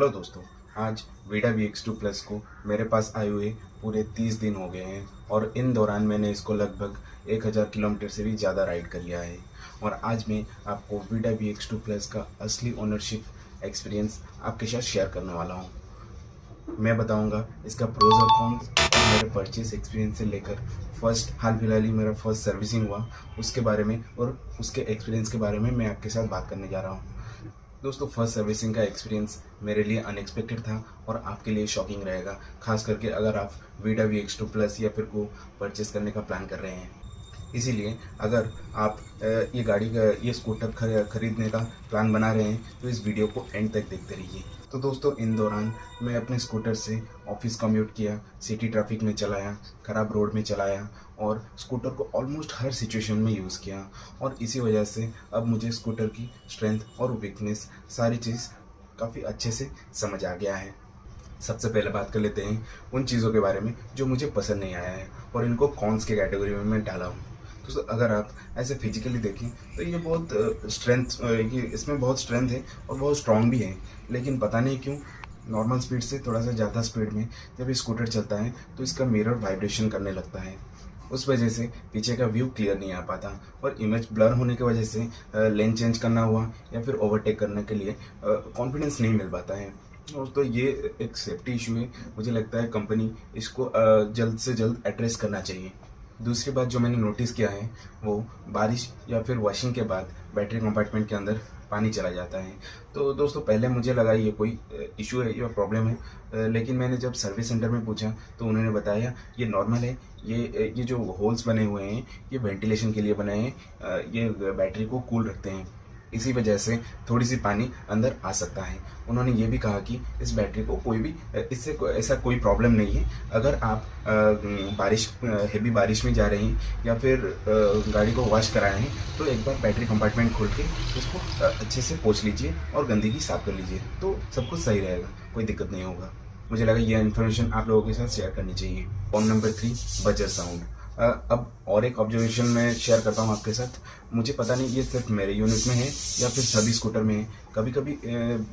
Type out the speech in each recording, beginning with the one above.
Hello दोस्तों, आज Vida VX2 plus को मेरे पास आए हुए पूरे 30 दिन हो गए हैं और इन दौरान मैंने इसको लगभग 1000 किलोमीटर से भी ज़्यादा राइड कर लिया है। और आज मैं आपको वीडा VX2 प्लस का असली ओनरशिप एक्सपीरियंस आपके साथ शेयर करने वाला हूँ। मैं बताऊँगा इसका प्रोज और कॉन्स और मेरे परचेस एक्सपीरियंस से लेकर हाल फिलहाल ही मेरा फर्स्ट सर्विसिंग हुआ उसके बारे में और उसके एक्सपीरियंस के बारे में मैं आपके साथ बात करने जा रहा हूँ। दोस्तों, फर्स्ट सर्विसिंग का एक्सपीरियंस मेरे लिए अनएक्सपेक्टेड था और आपके लिए शॉकिंग रहेगा, खास करके अगर आप वीडा VX2 प्लस या फिर को परचेस करने का प्लान कर रहे हैं। इसीलिए अगर आप ये स्कूटर खरीदने का प्लान बना रहे हैं तो इस वीडियो को एंड तक देखते रहिए। तो दोस्तों, इन दौरान मैं अपने स्कूटर से ऑफिस कम्यूट किया, सिटी ट्रैफिक में चलाया, ख़राब रोड में चलाया और स्कूटर को ऑलमोस्ट हर सिचुएशन में यूज़ किया। और इसी वजह से अब मुझे स्कूटर की स्ट्रेंथ और वीकनेस सारी चीज़ काफ़ी अच्छे से समझ आ गया है। सबसे पहले बात कर लेते हैं उन चीज़ों के बारे में जो मुझे पसंद नहीं आया है और इनको कॉन्स के कैटेगरी में मैं डाला हूँ। तो अगर आप ऐसे फिजिकली देखें तो ये इसमें बहुत स्ट्रेंथ है और बहुत स्ट्रॉन्ग भी है, लेकिन पता नहीं क्यों नॉर्मल स्पीड से थोड़ा सा ज़्यादा स्पीड में जब ये स्कूटर चलता है तो इसका मिरर वाइब्रेशन करने लगता है। उस वजह से पीछे का व्यू क्लियर नहीं आ पाता और इमेज ब्लर होने की वजह से लेन चेंज करना हुआ या फिर ओवरटेक करने के लिए कॉन्फिडेंस नहीं मिल पाता है। और तो ये एक सेफ्टी इशू है, मुझे लगता है कंपनी इसको जल्द से जल्द एड्रेस करना चाहिए। दूसरी बात जो मैंने नोटिस किया है वो बारिश या फिर वॉशिंग के बाद बैटरी कंपार्टमेंट के अंदर पानी चला जाता है। तो दोस्तों, पहले मुझे लगा ये कोई इशू है या प्रॉब्लम है, लेकिन मैंने जब सर्विस सेंटर में पूछा तो उन्होंने बताया ये नॉर्मल है। ये जो होल्स बने हुए हैं ये वेंटिलेशन के लिए बने हैं, ये बैटरी को कूल रखते हैं, इसी वजह से थोड़ी सी पानी अंदर आ सकता है। उन्होंने ये भी कहा कि इस बैटरी को ऐसा कोई प्रॉब्लम नहीं है। अगर आप हेवी बारिश में जा रहे हैं या फिर गाड़ी को वॉश कराए हैं तो एक बार बैटरी कंपार्टमेंट खोल के उसको अच्छे से पोंछ लीजिए और गंदगी साफ कर लीजिए, तो सब कुछ सही रहेगा, कोई दिक्कत नहीं होगा। मुझे लगा यह इन्फॉर्मेशन आप लोगों के साथ शेयर करनी चाहिए। Point number 3, buzzer sound. अब और एक ऑब्जर्वेशन मैं शेयर करता हूँ आपके साथ। मुझे पता नहीं ये सिर्फ मेरे यूनिट में है या फिर सभी स्कूटर में है। कभी कभी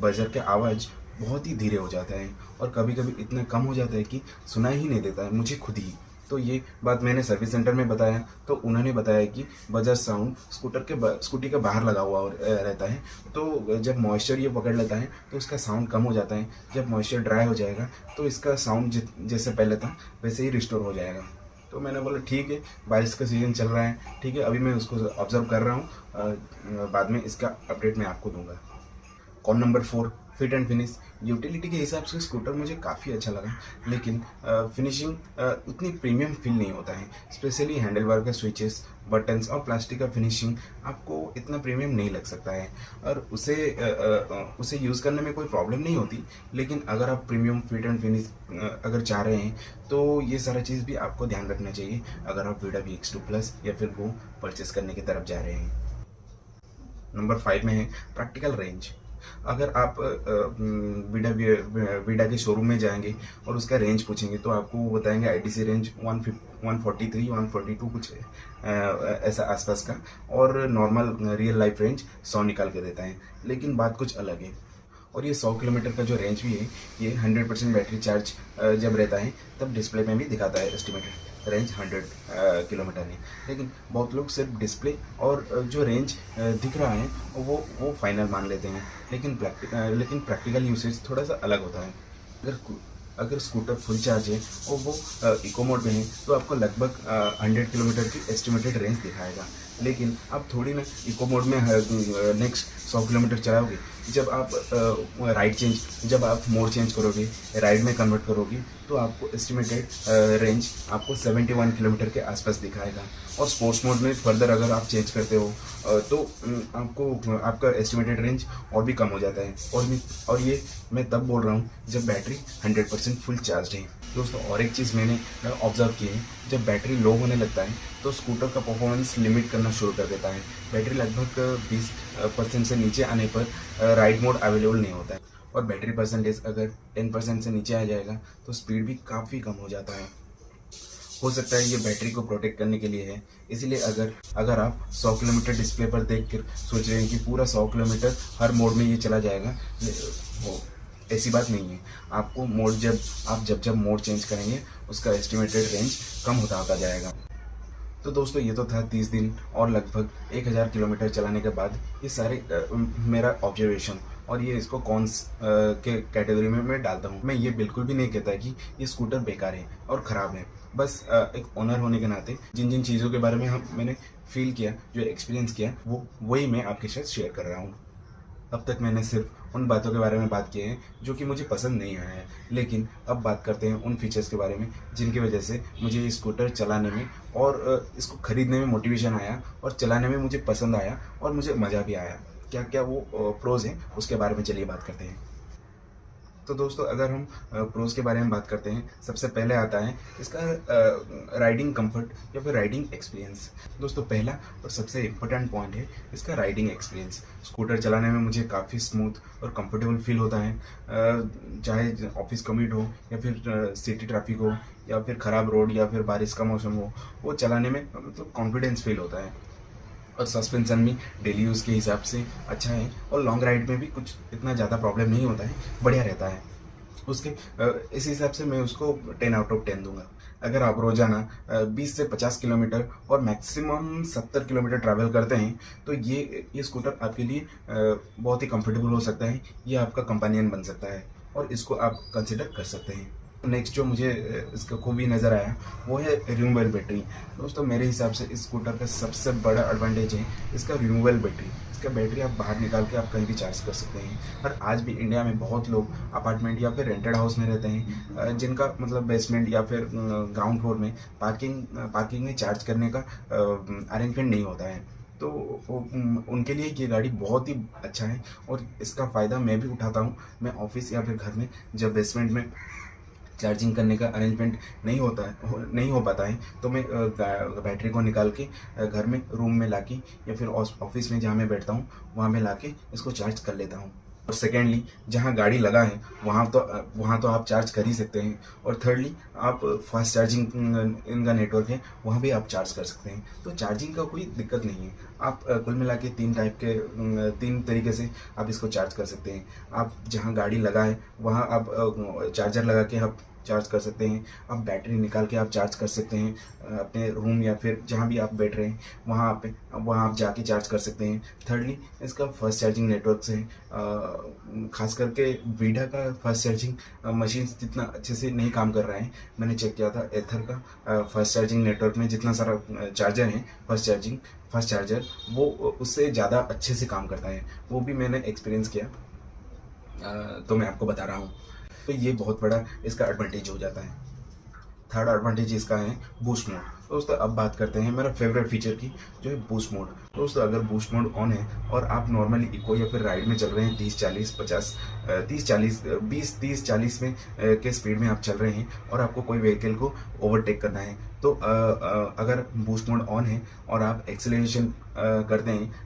बजर के आवाज़ बहुत ही धीरे हो जाता है और कभी कभी इतना कम हो जाता है कि सुनाई ही नहीं देता है मुझे खुद ही। तो ये बात मैंने सर्विस सेंटर में बताया तो उन्होंने बताया कि बजर साउंड स्कूटी के बाहर लगा हुआ रहता है, तो जब मॉइस्चर ये पकड़ लेता है तो उसका साउंड कम हो जाता है। जब मॉइस्चर ड्राई हो जाएगा तो इसका साउंड जैसे पहले था वैसे ही रिस्टोर हो जाएगा। तो मैंने बोला ठीक है, बारिश का सीज़न चल रहा है, ठीक है, अभी मैं उसको ऑब्जर्व कर रहा हूँ, बाद में इसका अपडेट मैं आपको दूंगा। Con number 4, fit and finish. Utility के हिसाब से स्कूटर मुझे काफ़ी अच्छा लगा, लेकिन फिनिशिंग उतनी प्रीमियम फील नहीं होता है। स्पेशली हैंडल बार का स्विचेस, बटन्स और प्लास्टिक का फिनिशिंग आपको इतना प्रीमियम नहीं लग सकता है और उसे यूज़ करने में कोई प्रॉब्लम नहीं होती। लेकिन अगर आप प्रीमियम फिट एंड फिनिश अगर चाह रहे हैं तो ये सारा चीज़ भी आपको ध्यान रखना चाहिए अगर आप वीडा VX2 प्लस या फिर वो परचेस करने की तरफ जा रहे हैं। नंबर 5 में है प्रैक्टिकल रेंज। अगर आप वीडा के शोरूम में जाएंगे और उसका रेंज पूछेंगे तो आपको वो बताएंगे ITC रेंज 143 142 कुछ ऐसा आसपास का, और नॉर्मल रियल लाइफ रेंज 100 निकाल के देता है। लेकिन बात कुछ अलग है। और ये 100 किलोमीटर का जो रेंज भी है ये 100% बैटरी चार्ज जब रहता है तब डिस्प्ले में भी दिखाता है एस्टिमेटेड रेंज 100 किलोमीटर है। लेकिन बहुत लोग सिर्फ डिस्प्ले और जो रेंज दिख रहा है वो फाइनल मान लेते हैं, लेकिन प्रैक्टिकल यूसेज थोड़ा सा अलग होता है। अगर स्कूटर फुल चार्ज है और वो इको मोड में है तो आपको लगभग 100 किलोमीटर की एस्टिमेटेड रेंज दिखाएगा। लेकिन आप थोड़ी ना इको मोड में नेक्स्ट 100 किलोमीटर चलाओगे। जब आप मोड चेंज करोगे, राइड में कन्वर्ट करोगे तो आपको एस्टिमेटेड रेंज आपको 71 किलोमीटर के आसपास दिखाएगा। और स्पोर्ट्स मोड में फर्दर अगर आप चेंज करते हो तो आपका एस्टिमेटेड रेंज और भी कम हो जाता है। और ये मैं तब बोल रहा हूँ जब बैटरी 100% फुल चार्ज है। दोस्तों, और एक चीज़ मैंने ऑब्जर्व की है, जब बैटरी लो होने लगता है तो स्कूटर का परफॉर्मेंस लिमिट करना शुरू कर देता है। बैटरी लगभग 20% से नीचे आने पर राइड मोड अवेलेबल नहीं होता है और बैटरी परसेंटेज अगर 10% से नीचे आ जाएगा तो स्पीड भी काफ़ी कम हो जाता है। हो सकता है ये बैटरी को प्रोटेक्ट करने के लिए है। इसलिए अगर आप 100 किलोमीटर डिस्प्ले पर देख कर सोच रहे हैं कि पूरा 100 किलोमीटर हर मोड में ये चला जाएगा, ऐसी बात नहीं है। आपको मोड जब मोड चेंज करेंगे उसका एस्टिमेटेड रेंज कम होता जाएगा। तो दोस्तों ये तो था 30 दिन और लगभग 1000 किलोमीटर चलाने के बाद ये सारे मेरा ऑब्जर्वेशन, और ये इसको कौन के कैटेगरी में मैं डालता हूँ। मैं ये बिल्कुल भी नहीं कहता कि ये स्कूटर बेकार है और ख़राब है। बस एक ओनर होने के नाते जिन जिन चीज़ों के बारे में मैंने फील किया, जो एक्सपीरियंस किया, वही मैं आपके साथ शेयर कर रहा हूँ। अब तक मैंने सिर्फ उन बातों के बारे में बात की है जो कि मुझे पसंद नहीं आया है, लेकिन अब बात करते हैं उन फीचर्स के बारे में जिनकी वजह से मुझे ये स्कूटर चलाने में और इसको ख़रीदने में मोटिवेशन आया और चलाने में मुझे पसंद आया और मुझे मज़ा भी आया। क्या क्या वो प्रोज़ हैं उसके बारे में चलिए बात करते हैं। तो दोस्तों अगर हम प्रोज़ के बारे में बात करते हैं, सबसे पहले आता है इसका राइडिंग कंफर्ट या फिर राइडिंग एक्सपीरियंस। दोस्तों पहला और सबसे इम्पोर्टेंट पॉइंट है इसका राइडिंग एक्सपीरियंस। स्कूटर चलाने में मुझे काफ़ी स्मूथ और कंफर्टेबल फील होता है, चाहे ऑफिस कम्यूट हो या फिर सिटी ट्रैफिक हो या फिर ख़राब रोड या फिर बारिश का मौसम हो, वो चलाने में मतलब कॉन्फिडेंस फील होता है। और सस्पेंसन भी डेली यूज़ के हिसाब से अच्छा है और लॉन्ग राइड में भी कुछ इतना ज़्यादा प्रॉब्लम नहीं होता है, बढ़िया रहता है उसके। इस हिसाब से मैं उसको 10 आउट ऑफ 10 दूंगा। अगर आप रोज़ाना 20 से 50 किलोमीटर और मैक्सिमम 70 किलोमीटर ट्रैवल करते हैं तो ये स्कूटर आपके लिए बहुत ही कंफर्टेबल हो सकता है। ये आपका कंपेनियन बन सकता है और इसको आप कंसिडर कर सकते हैं। नेक्स्ट जो मुझे इसका खूबी नज़र आया वो है रिमूवेबल बैटरी। दोस्तों मेरे हिसाब से इस स्कूटर का सबसे बड़ा एडवांटेज है इसका रिमूवेबल बैटरी। इसका बैटरी आप बाहर निकाल के आप कहीं भी चार्ज कर सकते हैं। और आज भी इंडिया में बहुत लोग अपार्टमेंट या फिर रेंटेड हाउस में रहते हैं जिनका मतलब बेसमेंट या फिर ग्राउंड फ्लोर में पार्किंग में चार्ज करने का अरेंजमेंट नहीं होता है। तो उनके लिए ये गाड़ी बहुत ही अच्छा है और इसका फ़ायदा मैं भी उठाता हूँ। मैं ऑफिस या फिर घर में जब बेसमेंट में चार्जिंग करने का अरेंजमेंट नहीं हो पाता है तो मैं बैटरी को निकाल के घर में रूम में लाके या फिर ऑफिस में जहाँ मैं बैठता हूँ वहाँ में लाके इसको चार्ज कर लेता हूँ। और सेकेंडली जहाँ गाड़ी लगा है वहाँ तो आप चार्ज कर ही सकते हैं। और थर्डली आप फास्ट चार्जिंग इनका नेटवर्क है, वहाँ भी आप चार्ज कर सकते हैं। तो चार्जिंग का कोई दिक्कत नहीं है। आप कुल मिला के 3 तरीके से आप इसको चार्ज कर सकते हैं। आप जहाँ गाड़ी लगा है वहाँ आप चार्जर लगा के आप चार्ज कर सकते हैं। आप बैटरी निकाल के आप चार्ज कर सकते हैं अपने रूम या फिर जहाँ भी आप बैठ रहे हैं वहाँ आप जाके चार्ज कर सकते हैं। थर्डली इसका फास्ट चार्जिंग नेटवर्क से खास करके वीडा का फास्ट चार्जिंग मशीन जितना अच्छे से नहीं काम कर रहा है। मैंने चेक किया था एथर का फास्ट चार्जिंग नेटवर्क में जितना सारा चार्जर है फास्ट चार्जर वो उससे ज़्यादा अच्छे से काम करता है। वो भी मैंने एक्सपीरियंस किया, तो मैं आपको बता रहा हूँ। तो ये बहुत बड़ा इसका एडवांटेज हो जाता है। थर्ड एडवांटेज इसका है बूस्ट मोड। दोस्तों अब बात करते हैं मेरा फेवरेट फीचर की, जो है बूस्ट मोड। दोस्तों अगर बूस्ट मोड ऑन है और आप नॉर्मली इको या फिर राइड में चल रहे हैं 20-40 में के स्पीड में आप चल रहे हैं और आपको कोई व्हीकल को ओवरटेक करना है, तो अगर बूस्ट मोड ऑन है और आप एक्सेलरेशन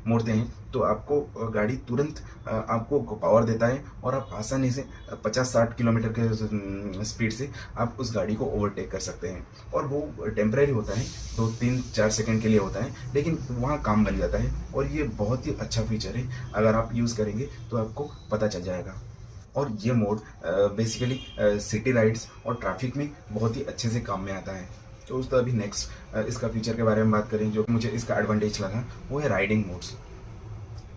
मोड़ते हैं तो आपको गाड़ी तुरंत आपको पावर देता है और आप आसानी से 50-60 किलोमीटर के स्पीड से आप उस गाड़ी को ओवरटेक कर सकते हैं। और वो टेम्परेरी होता है, 2-3-4 सेकंड के लिए होता है, लेकिन वहाँ काम बन जाता है। और ये बहुत ही अच्छा फीचर है, अगर आप यूज़ करेंगे तो आपको पता चल जाएगा। और ये मोड बेसिकली सिटी राइड्स और ट्रैफिक में बहुत ही अच्छे से काम में आता है। तो दोस्तों अभी नेक्स्ट इसका फीचर के बारे में बात करें जो मुझे इसका एडवांटेज लगा, वो है राइडिंग मोड्स।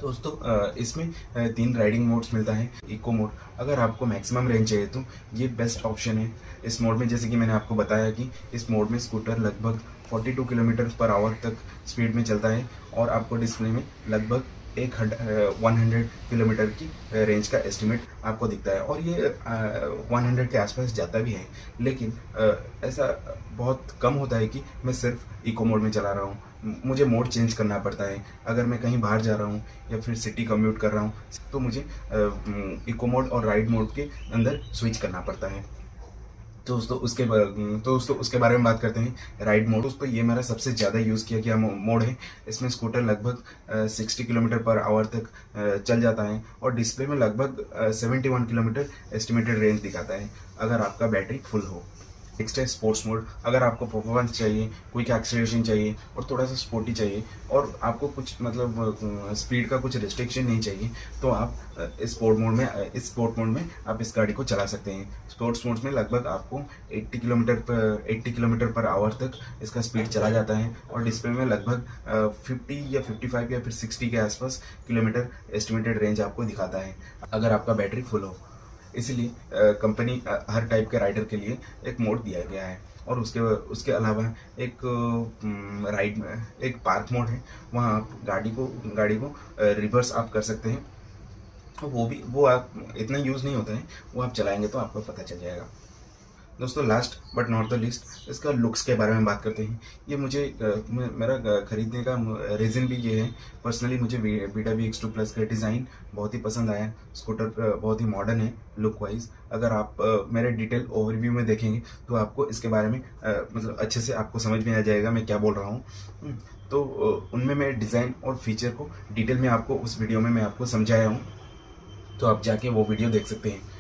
दोस्तों इसमें 3 राइडिंग मोड्स मिलता है। इको मोड, अगर आपको मैक्सिमम रेंज चाहिए तो ये बेस्ट ऑप्शन है। इस मोड में जैसे कि मैंने आपको बताया कि इस मोड में स्कूटर लगभग 42 किलोमीटर पर आवर तक स्पीड में चलता है और आपको डिस्प्ले में लगभग 100 किलोमीटर की रेंज का एस्टिमेट आपको दिखता है। और ये 100 के आसपास जाता भी है, लेकिन ऐसा बहुत कम होता है कि मैं सिर्फ इको मोड में चला रहा हूँ। मुझे मोड चेंज करना पड़ता है। अगर मैं कहीं बाहर जा रहा हूँ या फिर सिटी कम्यूट कर रहा हूँ तो मुझे इको मोड और राइड मोड के अंदर स्विच करना पड़ता है। तो दोस्तों उसके बारे में बात करते हैं। राइड मोड, दोस्तों ये मेरा सबसे ज़्यादा यूज़ किया गया मोड है। इसमें स्कूटर लगभग 60 किलोमीटर पर आवर तक चल जाता है और डिस्प्ले में लगभग 71 किलोमीटर एस्टिमेटेड रेंज दिखाता है अगर आपका बैटरी फुल हो। नेक्स्ट है स्पोर्ट्स मोड। अगर आपको परफॉर्मेंस चाहिए, क्विक एक्सेलरेशन चाहिए और थोड़ा सा स्पोर्टी चाहिए और आपको कुछ मतलब स्पीड का कुछ रिस्ट्रिक्शन नहीं चाहिए, तो आप इस स्पोर्ट मोड में आप इस गाड़ी को चला सकते हैं। स्पोर्ट्स मोड में लगभग आपको 80 किलोमीटर पर आवर तक इसका स्पीड चला जाता है और डिस्प्ले में लगभग 50 या 55 या फिर 60 के आसपास किलोमीटर एस्टिमेटेड रेंज आपको दिखाता है, अगर आपका बैटरी फुल हो। इसीलिए कंपनी हर टाइप के राइडर के लिए एक मोड दिया गया है। और उसके उसके अलावा एक एक पार्क मोड है, वहाँ आप गाड़ी को रिवर्स आप कर सकते हैं। तो वो आप इतना यूज़ नहीं होता है, वो आप चलाएंगे तो आपको पता चल जाएगा। दोस्तों, last but not the list, इसका लुक्स के बारे में बात करते हैं। ये मुझे मेरा खरीदने का रीज़न भी ये है। पर्सनली मुझे VW X2 प्लस का डिज़ाइन बहुत ही पसंद आया। स्कूटर बहुत ही मॉडर्न है लुक वाइज। अगर आप मेरे डिटेल ओवरव्यू में देखेंगे तो आपको इसके बारे में मतलब अच्छे से आपको समझ में आ जाएगा मैं क्या बोल रहा हूँ। तो उनमें मैं डिज़ाइन और फीचर को डिटेल में आपको उस वीडियो में मैं आपको समझाया हूँ, तो आप जाके वो वीडियो देख सकते हैं।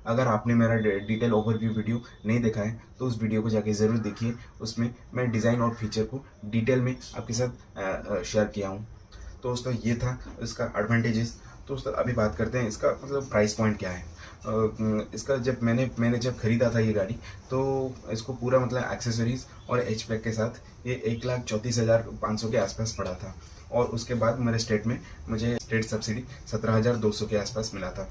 अगर आपने मेरा डिटेल ओवरव्यू वीडियो नहीं देखा है तो उस वीडियो को जाके ज़रूर देखिए। उसमें मैं डिज़ाइन और फीचर को डिटेल में आपके साथ शेयर किया हूँ। तो दोस्तों, ये था इसका एडवांटेजेस। तो दोस्तों, अभी बात करते हैं इसका मतलब प्राइस पॉइंट क्या है। इसका जब मैंने जब ख़रीदा था ये गाड़ी, तो इसको पूरा मतलब एक्सेसरीज़ और हैचबैक के साथ ये 1,34,500 के आसपास पड़ा था। और उसके बाद मुझे स्टेट सब्सिडी 17,200 के आसपास मिला था।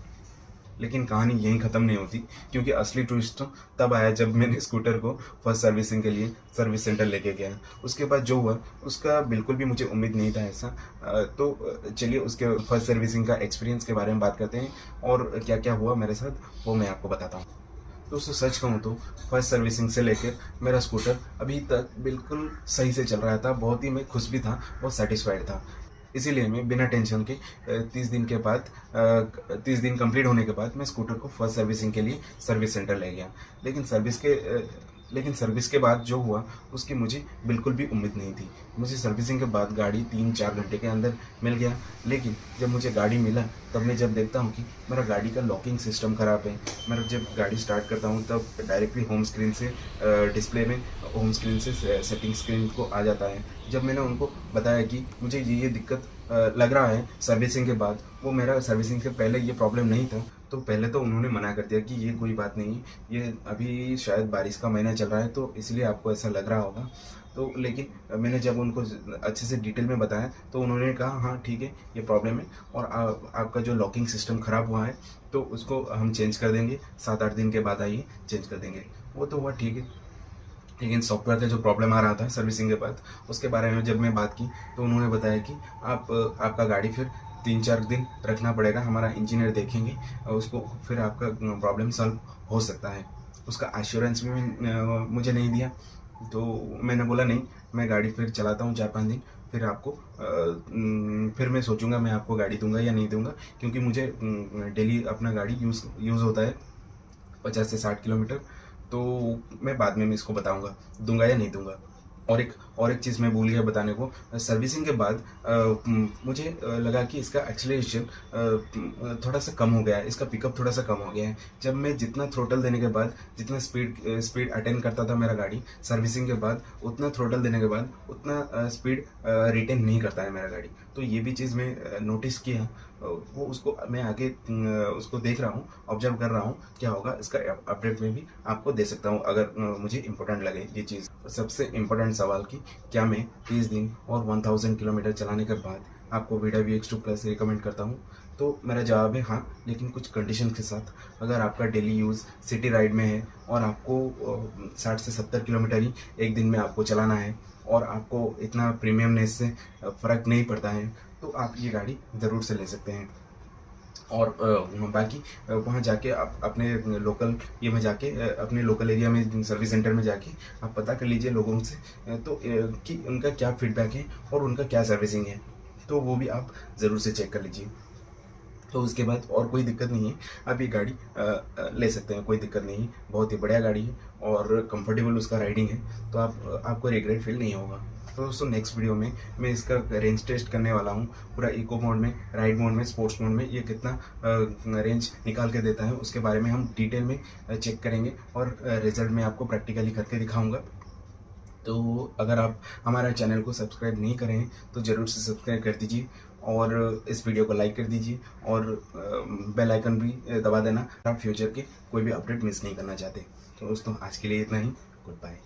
लेकिन कहानी यहीं ख़त्म नहीं होती, क्योंकि असली ट्विस्ट तो तब आया जब मैंने स्कूटर को फर्स्ट सर्विसिंग के लिए सर्विस सेंटर लेके गया। उसके बाद जो हुआ उसका बिल्कुल भी मुझे उम्मीद नहीं था ऐसा। तो चलिए उसके फर्स्ट सर्विसिंग का एक्सपीरियंस के बारे में बात करते हैं और क्या क्या हुआ मेरे साथ वो मैं आपको बताता हूँ। दोस्तों, सच कहूँ तो फर्स्ट सर्विसिंग से लेकर मेरा स्कूटर अभी तक बिल्कुल सही से चल रहा था। बहुत ही मैं खुश भी था, बहुत सेटिस्फाइड था। इसीलिए मैं बिना टेंशन के 30 दिन कंप्लीट होने के बाद मैं स्कूटर को फर्स्ट सर्विसिंग के लिए सर्विस सेंटर ले गया। लेकिन सर्विस के बाद जो हुआ उसकी मुझे बिल्कुल भी उम्मीद नहीं थी। मुझे सर्विसिंग के बाद गाड़ी 3-4 घंटे के अंदर मिल गया। लेकिन जब मुझे गाड़ी मिला तब मैं जब देखता हूँ कि मेरा गाड़ी का लॉकिंग सिस्टम ख़राब है। मैं जब गाड़ी स्टार्ट करता हूँ तब डायरेक्टली होम स्क्रीन से डिस्प्ले में होम स्क्रीन से सेटिंग स्क्रीन को आ जाता है। जब मैंने उनको बताया कि मुझे ये दिक्कत लग रहा है सर्विसिंग के बाद, वो मेरा सर्विसिंग से पहले ये प्रॉब्लम नहीं था, तो पहले तो उन्होंने मना कर दिया कि ये कोई बात नहीं, ये अभी शायद बारिश का महीना चल रहा है तो इसलिए आपको ऐसा लग रहा होगा। तो लेकिन मैंने जब उनको अच्छे से डिटेल में बताया तो उन्होंने कहा हाँ ठीक है, ये प्रॉब्लम है और आपका जो लॉकिंग सिस्टम ख़राब हुआ है तो उसको हम चेंज कर देंगे, 7-8 दिन के बाद आइए चेंज कर देंगे। वो तो हुआ ठीक है। लेकिन सॉफ्टवेयर का जो प्रॉब्लम आ रहा था सर्विसिंग के बाद, उसके बारे में जब मैं बात की तो उन्होंने बताया कि आपका गाड़ी फिर 3-4 दिन रखना पड़ेगा, हमारा इंजीनियर देखेंगे और उसको फिर आपका प्रॉब्लम सॉल्व हो सकता है। उसका एश्योरेंस भी मुझे नहीं दिया। तो मैंने बोला नहीं, मैं गाड़ी फिर चलाता हूँ 4-5 दिन, फिर फिर मैं सोचूंगा मैं आपको गाड़ी दूंगा या नहीं दूंगा, क्योंकि मुझे डेली अपना गाड़ी यूज़ होता है 50 से 60 किलोमीटर। तो मैं बाद में इसको बताऊंगा दूंगा या नहीं दूंगा। और एक चीज़ मैं भूल गया बताने को। सर्विसिंग के बाद मुझे लगा कि इसका एक्सीलरेशन थोड़ा सा कम हो गया है, इसका पिकअप थोड़ा सा कम हो गया है। जब मैं जितना थ्रोटल देने के बाद जितना स्पीड अटेंड करता था मेरा गाड़ी सर्विसिंग के बाद, उतना थ्रोटल देने के बाद उतना स्पीड रिटेन नहीं करता है मेरा गाड़ी। तो ये भी चीज़ मैं नोटिस किया। वो उसको मैं आगे उसको देख रहा हूँ, ऑब्जर्व कर रहा हूँ, क्या होगा इसका अपडेट में भी आपको दे सकता हूँ अगर मुझे इम्पोर्टेंट लगे ये चीज़। सबसे इम्पोर्टेंट सवाल कि क्या मैं 30 दिन और 1000 किलोमीटर चलाने के बाद आपको VW X2 प्लस रिकमेंड करता हूँ? तो मेरा जवाब है हाँ, लेकिन कुछ कंडीशन के साथ। अगर आपका डेली यूज़ सिटी राइड में है और आपको 60 से 70 किलोमीटर ही एक दिन में आपको चलाना है और आपको इतना प्रीमियमनेस से फ़र्क नहीं पड़ता है, तो आप ये गाड़ी ज़रूर से ले सकते हैं। और बाकी वहाँ जाके आप अपने लोकल अपने लोकल एरिया में सर्विस सेंटर में जाके आप पता कर लीजिए लोगों से तो कि उनका क्या फीडबैक है और उनका क्या सर्विसिंग है, तो वो भी आप ज़रूर से चेक कर लीजिए। तो उसके बाद और कोई दिक्कत नहीं है, आप ये गाड़ी ले सकते हैं, कोई दिक्कत नहीं है। बहुत ही बढ़िया गाड़ी है और कंफर्टेबल उसका राइडिंग है, तो आपको रिग्रेट फील नहीं होगा। तो दोस्तों नेक्स्ट वीडियो में मैं इसका रेंज टेस्ट करने वाला हूँ, पूरा इको मोड में, राइड मोड में, स्पोर्ट्स मोड में ये कितना रेंज निकाल के देता है उसके बारे में हम डिटेल में चेक करेंगे और रिजल्ट में आपको प्रैक्टिकली करके दिखाऊंगा। तो अगर आप हमारा चैनल को सब्सक्राइब नहीं करें हैं तो ज़रूर से सब्सक्राइब कर दीजिए और इस वीडियो को लाइक कर दीजिए और बेल आइकन भी दबा देना, आप फ्यूचर के कोई भी अपडेट मिस नहीं करना चाहते। तो दोस्तों आज के लिए इतना ही, गुड बाय।